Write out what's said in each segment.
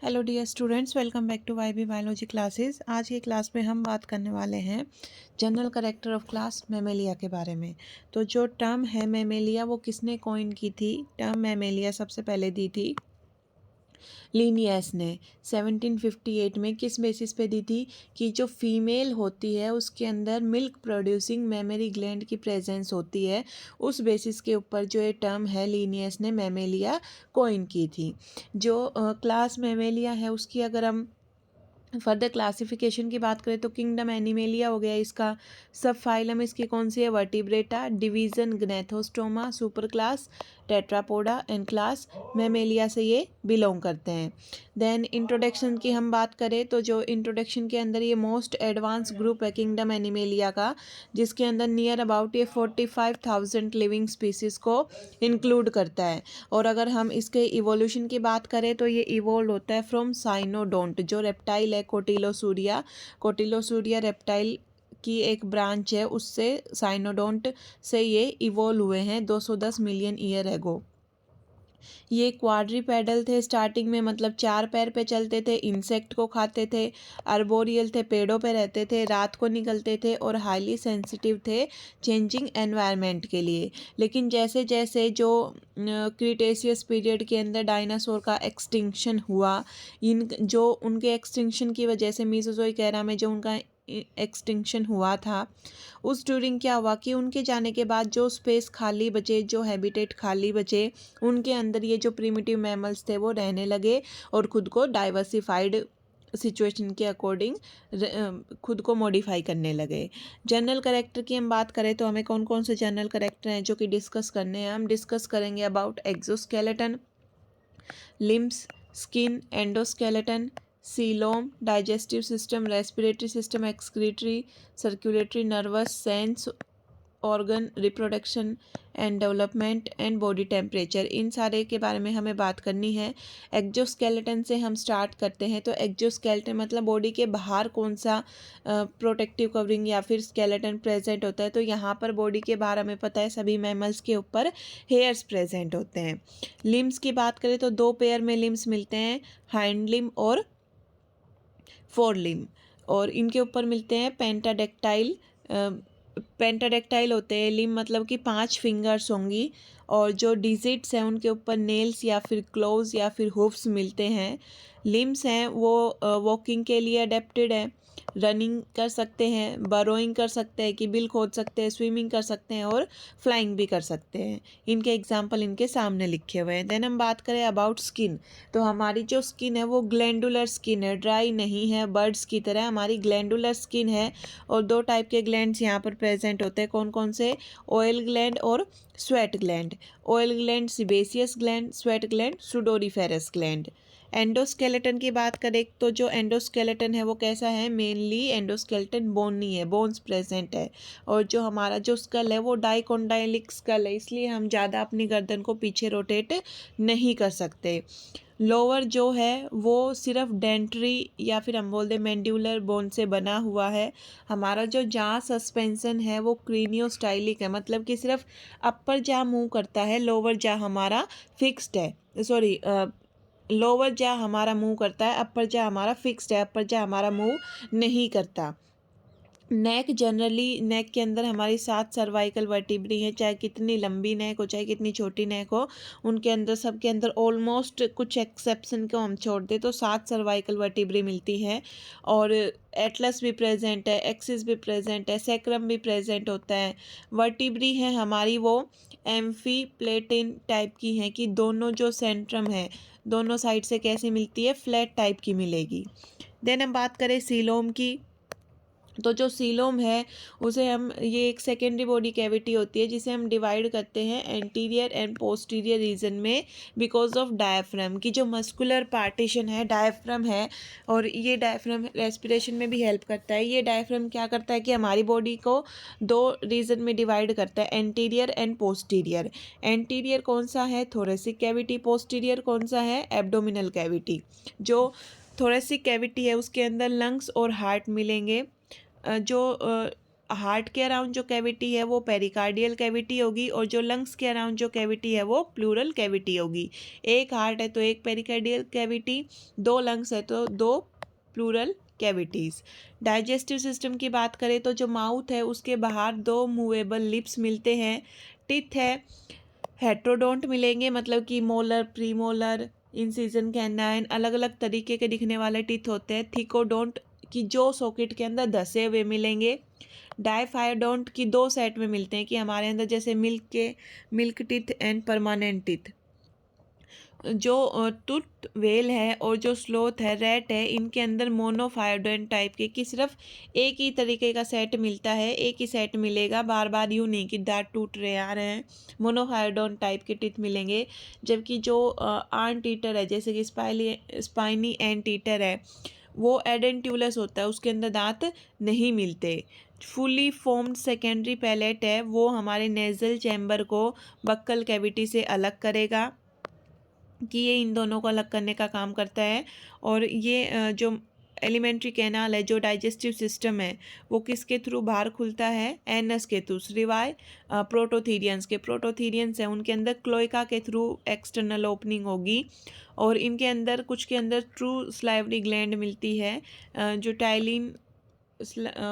Hello dear students, welcome back to YB biology classes. आज की class में हम बात करने वाले हैं general character of class Mammalia के बारे में। तो जो टर्म है मैमेलिया वो किसने कॉइन की थी? टर्म मैमेलिया सबसे पहले दी थी लिनियस ने 1758 में। किस बेसिस पे दी थी? कि जो फीमेल होती है उसके अंदर मिल्क प्रोड्यूसिंग मेमरी ग्लैंड की प्रेजेंस होती है। उस बेसिस के ऊपर जो ये टर्म है लिनियस ने मैमेलिया कॉइन की थी। जो क्लास मैमेलिया है उसकी अगर हम फर्दर क्लासिफिकेशन की बात करें तो किंगडम एनिमेलिया हो गया इसका। सब फाइलम इसकी कौन सी है? Vertebrata. Division gnathostoma. Super class tetrapoda and class mammalia से ये बिलोंग करते हैं। देन इंट्रोडक्शन की हम बात करें तो जो इंट्रोडक्शन के अंदर ये मोस्ट एडवांस ग्रुप है किंगडम एनिमेलिया का, जिसके अंदर नियर अबाउट ये 45,000 लिविंग स्पीसीज को इंक्लूड करता है। और अगर हम इसके इवोल्यूशन की बात करें तो ये इवोल्व होता है फ्रॉम साइनोडोंट। जो रेप्टाइल है कोटिलोसूरिया, कोटिलोसूरिया रेप्टाइल की एक ब्रांच है, उससे साइनोडोंट से ये इवोल्व हुए हैं 210 मिलियन ईयर एगो। ये क्वाड्रीपेडल थे स्टार्टिंग में, मतलब चार पैर पे चलते थे, इंसेक्ट को खाते थे, अर्बोरियल थे, पेड़ों पे रहते थे, रात को निकलते थे और हाईली सेंसिटिव थे चेंजिंग एनवायरनमेंट के लिए। लेकिन जैसे जैसे जो क्रिटेशियस पीरियड के अंदर डायनासोर का एक्सटिंक्शन हुआ, इन जो उनके एक्सटिंक्शन की वजह से मीसोजोइक एरा में जो उनका एक्सटिंक्शन हुआ था, उस ड्यूरिंग क्या हुआ कि उनके जाने के बाद जो स्पेस खाली बचे, जो हैबिटेट खाली बचे, उनके अंदर ये जो प्रिमिटिव मैमल्स थे वो रहने लगे और खुद को डाइवर्सिफाइड सिचुएशन के अकॉर्डिंग खुद को मॉडिफाई करने लगे। जनरल कैरेक्टर की हम बात करें तो हमें कौन कौन से जनरल कैरेक्टर हैं जो कि डिस्कस करने हैं? हम डिस्कस करेंगे about exoskeleton, limbs, skin, endoskeleton, coelom, digestive system, respiratory system, excretory, circulatory, nervous, sense organ, reproduction and development and body temperature. इन सारे के बारे में हमें बात करनी है। एक्जोस्केलेटन से हम स्टार्ट करते हैं। तो एक्जोस्केलेटन मतलब बॉडी के बाहर कौन सा प्रोटेक्टिव कवरिंग या फिर स्केलेटन प्रेजेंट होता है। तो यहाँ पर बॉडी के बाहर हमें पता है सभी मैमल्स के ऊपर हेयर्स प्रेजेंट होते हैं। लिम्स की बात करें तो दो पेयर में लिम्स मिलते हैं, हाइंड लिम और फोर लिम, और इनके ऊपर मिलते हैं पेंटाडेक्टाइल। पेंटाडेक्टाइल होते हैं लिम, मतलब कि 5 फिंगर्स होंगी, और जो डिजिट्स हैं उनके ऊपर नेल्स या फिर क्लोव्स या फिर हुफ्स मिलते हैं। लिम्स हैं वो वॉकिंग के लिए अडेप्टेड है, रनिंग कर सकते हैं, बरोइंग कर सकते हैं कि बिल खोद सकते हैं, स्विमिंग कर सकते हैं और फ्लाइंग भी कर सकते हैं। इनके एग्जाम्पल इनके सामने लिखे हुए हैं। देन हम बात करें अबाउट स्किन, तो हमारी जो स्किन है वो ग्लैंडुलर स्किन है, ड्राई नहीं है, बर्ड्स की तरह हमारी ग्लैंडुलर स्किन है। और दो टाइप के ग्लैंड्स यहाँ पर प्रेजेंट होते हैं, कौन कौन से? ऑयल ग्लैंड और sweat gland. Oil gland sebaceous gland, sweat gland sudoriferous gland. Endoskeleton की बात करें तो जो एंडोस्केलेटन है वो कैसा है? मेनली एंडोस्केलेटन बोनी है, बोन्स प्रेजेंट है। और जो हमारा जो स्कल है वो डाइकोंडाइलिक स्कल है, इसलिए हम ज़्यादा अपनी गर्दन को पीछे रोटेट नहीं कर सकते। लोअर जो है वो सिर्फ डेंट्री या फिर हम बोल दें मैंडिबुलर बोन से बना हुआ है। हमारा जो जॉ सस्पेंशन है वो क्रीनियोस्टाइलिक है, मतलब कि सिर्फ अपर जॉ मूव करता है, लोअर जॉ हमारा फिक्स्ड है। सॉरी, लोअर जॉ हमारा मूव करता है, अपर जॉ हमारा फिक्स्ड है, अपर जॉ हमारा मूव नहीं करता। नेक, जनरली नेक के अंदर हमारी 7 सर्वाइकल वर्टिब्री हैं, चाहे कितनी लंबी नेक हो चाहे कितनी छोटी नेक हो, उनके अंदर सबके अंदर ऑलमोस्ट, कुछ एक्सेप्शन को हम छोड़ दें तो 7 सर्वाइकल वर्टिब्री मिलती हैं। और एटलस भी प्रेजेंट है, एक्सिस भी प्रेजेंट है, सैक्रम भी प्रेजेंट होता है। वर्टिब्री है हमारी वो एम्फी प्लेटिन टाइप की हैं कि दोनों जो सेंट्रम है दोनों साइड से कैसी मिलती है? फ्लैट टाइप की मिलेगी। देन हम बात करें सीलोम की, तो जो सीलोम है उसे हम, ये एक सेकेंडरी बॉडी कैविटी होती है जिसे हम डिवाइड करते हैं एंटीरियर एंड पोस्टीरियर रीजन में बिकॉज ऑफ डायफ्राम की जो मस्कुलर पार्टीशन है, डायफ्राम है। और ये डायफ्राम रेस्पिरेशन में भी हेल्प करता है। ये डायफ्राम क्या करता है कि हमारी बॉडी को 2 रीजन में डिवाइड करता है, एंटीरियर एंड पोस्टीरियर। एंटीरियर कौन सा है? Thoracic cavity. पोस्टीरियर कौन सा है? Abdominal cavity. जो थोरेसिक कैविटी है उसके अंदर लंग्स और हार्ट मिलेंगे। जो हार्ट के अराउंड जो कैविटी है वो पेरिकार्डियल कैविटी होगी और जो लंग्स के अराउंड जो कैविटी है वो प्लूरल कैविटी होगी। एक हार्ट है तो एक पेरिकार्डियल कैविटी, दो लंग्स है तो दो प्लूरल कैविटीज़। डाइजेस्टिव सिस्टम की बात करें तो जो माउथ है उसके बाहर दो मूवेबल लिप्स मिलते हैं। टिथ है, हेट्रोडोंट मिलेंगे, मतलब कि मोलर, प्रीमोलर, इंसिजन, कैनाइन, अलग अलग तरीके के दिखने वाले टिथ होते हैं। थिकोडोंट की जो सॉकेट के अंदर धसे हुए मिलेंगे। डाइफायोडोंट की दो सेट में मिलते हैं कि हमारे अंदर जैसे milk teeth and permanent teeth. जो टूथ वेल है और जो स्लोथ है, रैट है, इनके अंदर मोनोफायोडोंट टाइप के कि सिर्फ एक ही तरीके का सेट मिलता है, एक ही सेट मिलेगा, बार बार यूँ नहीं कि दांत टूट रहे आ रहे हैं। मोनोफायोडोंट टाइप के टीथ मिलेंगे। जबकि जो आंट ईटर है जैसे कि स्पाइनी एंट ईटर है वो एडेंट्यूलस होता है, उसके अंदर दांत नहीं मिलते। फुली फॉर्म्ड सेकेंडरी पैलेट है वो हमारे नेजल चैम्बर को बक्कल कैविटी से अलग करेगा, कि ये इन दोनों को अलग करने का काम करता है। और ये जो एलिमेंट्री कैनाल है, जो डाइजेस्टिव सिस्टम है, वो किसके थ्रू बाहर खुलता है? एनस के थ्रू। सिवाय प्रोटोथीरियंस है उनके अंदर क्लोइका के थ्रू एक्सटर्नल ओपनिंग होगी। और इनके अंदर कुछ के अंदर ट्रू स्लाइवरी ग्लैंड मिलती है, जो टाइलिन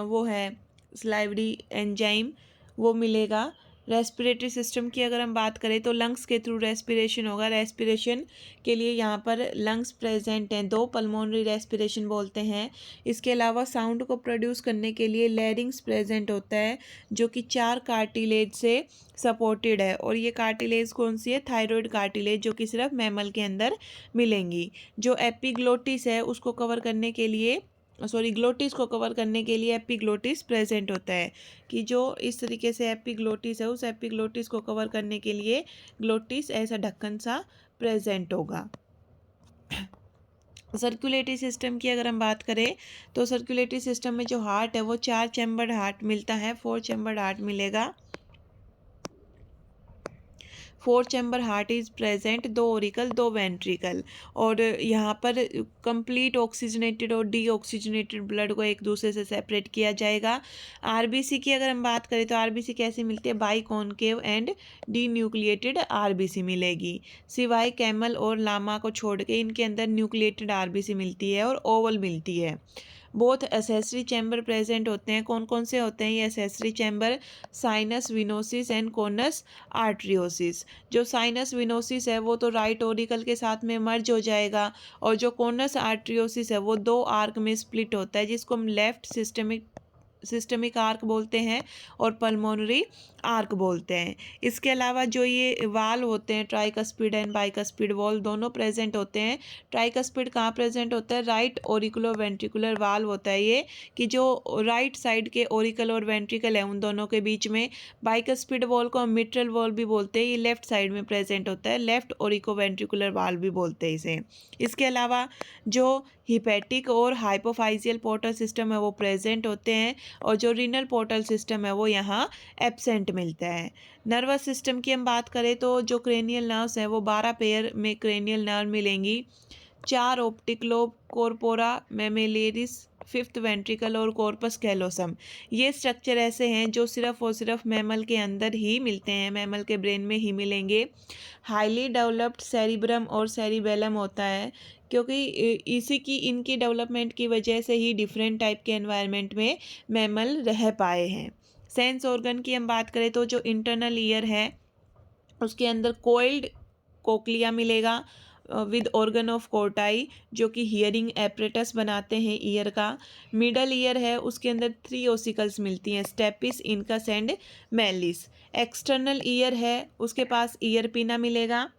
वो है स्लाइवरी एंजाइम वो मिलेगा। रेस्पिरेटरी सिस्टम की अगर हम बात करें तो लंग्स के थ्रू रेस्पिरेशन होगा। रेस्पिरेशन के लिए यहाँ पर लंग्स प्रेजेंट हैं, दो पल्मोनरी रेस्पिरेशन बोलते हैं। इसके अलावा साउंड को प्रोड्यूस करने के लिए लैरिंग्स प्रेजेंट होता है जो कि 4 कार्टिलेज से सपोर्टेड है। और ये कार्टिलेज कौन सी है? थायराइड कार्टिलेज, जो कि सिर्फ मैमल के अंदर मिलेंगी। जो एपिग्लोटिस है उसको कवर करने के लिए ग्लोटिस को कवर करने के लिए एपिग्लोटिस प्रेजेंट होता है, कि जो इस तरीके से एपिग्लोटिस है उस एपिग्लोटिस को कवर करने के लिए ग्लोटिस ऐसा ढक्कन सा प्रेजेंट होगा। सर्कुलेटरी सिस्टम की अगर हम बात करें तो सर्कुलेटरी सिस्टम में जो हार्ट है वो 4 चैम्बर्ड हार्ट मिलता है, 4 चैम्बर्ड हार्ट मिलेगा। 4 chamber heart is present, 2 Oracle 2 ventricle. और यहाँ पर कंप्लीट ऑक्सीजनेटेड और डीऑक्सीजनेटेड ब्लड को एक दूसरे से सेपरेट किया जाएगा। आरबीसी की अगर हम बात करें तो आरबीसी कैसी मिलती है? By concave and D nucleated RBC मिलेगी। सिवाय कैमल और लामा को छोड़ के इनके अंदर न्यूक्लिएटेड आरबीसी मिलती है और ओवल मिलती है। बोथ एसेसरी चैम्बर प्रेजेंट होते हैं। कौन कौन से होते हैं ये accessory chamber? Sinus venosus and conus arteriosus. जो साइनस विनोसिस है वो तो राइट ओरिकल के साथ में मर्ज हो जाएगा, और जो कोनस आर्ट्रियोसिस है वो 2 आर्क में स्प्लिट होता है, जिसको हम लेफ्ट सिस्टमिक आर्क बोलते हैं और पल्मोनरी आर्क बोलते हैं। इसके अलावा जो ये वाल होते हैं ट्राइकस्पिड एंड बाइकस्पिड वॉल दोनों प्रेजेंट होते हैं। ट्राइकस्पिड कहाँ प्रेजेंट होता है? राइट ओरिकुलो वेंट्रिकुलर वाल होता है ये, कि जो राइट साइड के ओरिकल और वेंट्रिकल है उन दोनों के बीच में। बाइकस्पिड वॉल को हम मिट्रल वॉल भी बोलते हैं, ये लेफ्ट साइड में प्रेजेंट होता है, लेफ्ट ओरिको वेंट्रिकुलर वाल भी बोलते हैं इसे। इसके अलावा जो हिपैटिक और हाइपोफाइजियल पोर्टल सिस्टम है वो प्रेजेंट होते हैं, और जो रीनल पोर्टल सिस्टम है वो यहाँ एब्सेंट मिलता है। नर्वस सिस्टम की हम बात करें तो जो क्रेनियल नर्व्स हैं वो 12 पेयर में क्रेनियल नर्व मिलेंगी। 4 optic lobe, corpora mammillaris, 5th ventricle और कॉर्पस कैलोसम। ये स्ट्रक्चर ऐसे हैं जो सिर्फ और सिर्फ मैमल के अंदर ही मिलते हैं, मैमल के ब्रेन में ही मिलेंगे। हाईली डेवलप्ड सेरिब्रम और सेरिबेलम होता है, क्योंकि इसी की इनकी डेवलपमेंट की वजह से ही डिफरेंट टाइप के एनवायरनमेंट में मैमल रह पाए हैं। सेंस ऑर्गन की हम बात करें तो जो इंटरनल ईयर है उसके अंदर कोइल्ड कोक्लिया मिलेगा विद ऑर्गन ऑफ कोर्टाई, जो कि हियरिंग एपरेटस बनाते हैं ईयर का। मिडल ईयर है उसके अंदर 3 ओसिकल्स मिलती हैं, stapes, incus and malleus. External ear है उसके पास ईयर पिना मिलेगा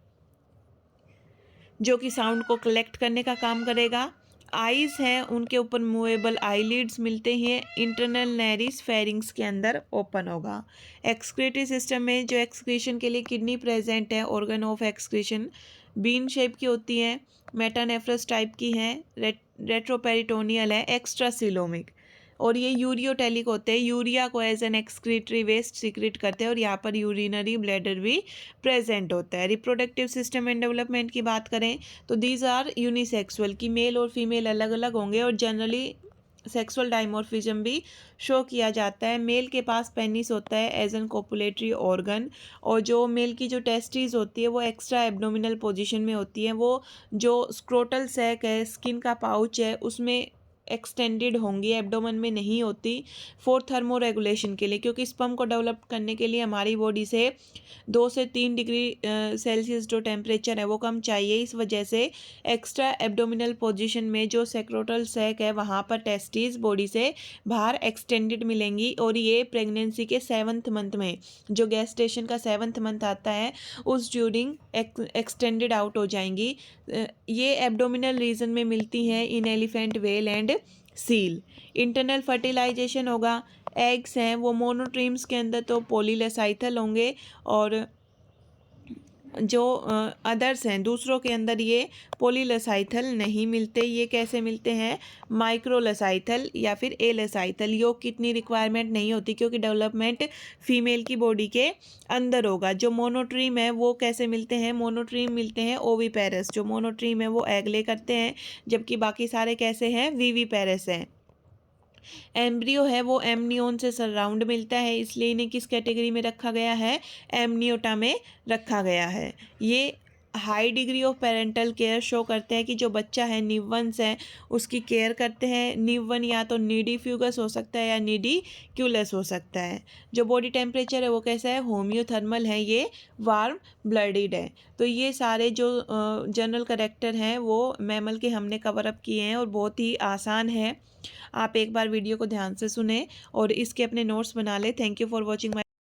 जो कि साउंड को कलेक्ट करने का काम करेगा। आईज हैं उनके ऊपर मूवेबल आईलिड्स मिलते हैं। इंटरनल नेरिस फेरिंग्स के अंदर ओपन होगा। एक्सक्रीटरी सिस्टम में जो एक्सक्रीशन के लिए किडनी प्रेजेंट है, organ of excretion bean shape की होती है, मेटानेफ्रस टाइप की है, रेट्रोपेरिटोनियल है, एक्स्ट्रासिलोमिक, और ये यूरियोटेलिक होते हैं, यूरिया को as an excretory waste secrete करते हैं, और यहाँ पर यूरिनरी ब्लैडर भी प्रेजेंट होता है। रिप्रोडक्टिव सिस्टम एंड डेवलपमेंट की बात करें तो दीज आर यूनिसेक्सुअल, कि मेल और फीमेल अलग अलग होंगे और जनरली सेक्सुअल डाइमॉर्फिज्म भी शो किया जाता है। मेल के पास पेनिस होता है एज एन कोपुलेटरी ऑर्गन, और जो मेल की जो टेस्टिस होती है वो एक्स्ट्रा एब्डोमिनल पोजीशन में होती है। वो जो स्क्रोटल सैक है, स्किन का पाउच है, उसमें एक्सटेंडेड होंगी, एब्डोमेन में नहीं होती फॉर थर्मो रेगुलेशन के लिए, क्योंकि स्पर्म को डेवलप करने के लिए हमारी बॉडी से 2 से 3 डिग्री सेल्सियस जो टेम्परेचर है वो कम चाहिए। इस वजह से एक्स्ट्रा एब्डोमिनल पोजीशन में जो सेक्रोटल सैक है वहाँ पर टेस्टिस बॉडी से बाहर एक्सटेंडेड मिलेंगी, और ये प्रेगनेंसी के 7th मंथ में, जो गेस्टेशन का 7th मंथ आता है उस ड्यूरिंग एक्सटेंडेड आउट हो जाएंगी। ये एब्डोमिनल रीजन में मिलती हैं in elephant, whale and seal. Internal fertilization होगा, एग्स हैं वो मोनोट्रीम्स के अंदर तो पॉलीलेसाइथल होंगे, और जो अदर्स हैं दूसरों के अंदर ये पॉलीलेसाइथल नहीं मिलते। ये कैसे मिलते हैं? माइक्रोलेसाइथल या फिर एलेसाइथल। योग की इतनी रिक्वायरमेंट नहीं होती क्योंकि डेवलपमेंट फीमेल की बॉडी के अंदर होगा। जो मोनोट्रीम है वो कैसे मिलते हैं? मोनोट्रीम मिलते हैं ओवीपेरस। जो मोनोट्रीम है वो एग ले करते हैं, जबकि बाकी सारे कैसे हैं? वीवीपेरस हैं। एम्ब्रियो है वो एमनियोन से सराउंड मिलता है, इसलिए इन्हें किस कैटेगरी में रखा गया है? एमनियोटा में रखा गया है। ये high degree of parental care show करते हैं कि जो बच्चा है, न्यूवन्स है, उसकी केयर करते हैं। न्यूवन या तो नीडी फ्यूगस हो सकता है या नीडी क्यूलस हो सकता है। जो बॉडी टेम्परेचर है वो कैसा है? होम्योथर्मल है, ये वार्म ब्लडिड है। तो ये सारे जो जनरल कैरेक्टर हैं वो मैमल के हमने कवर अप किए हैं, और बहुत ही आसान है। आप एक बार वीडियो को ध्यान से सुने और इसके अपने नोट्स बना लें। Thank you for watching my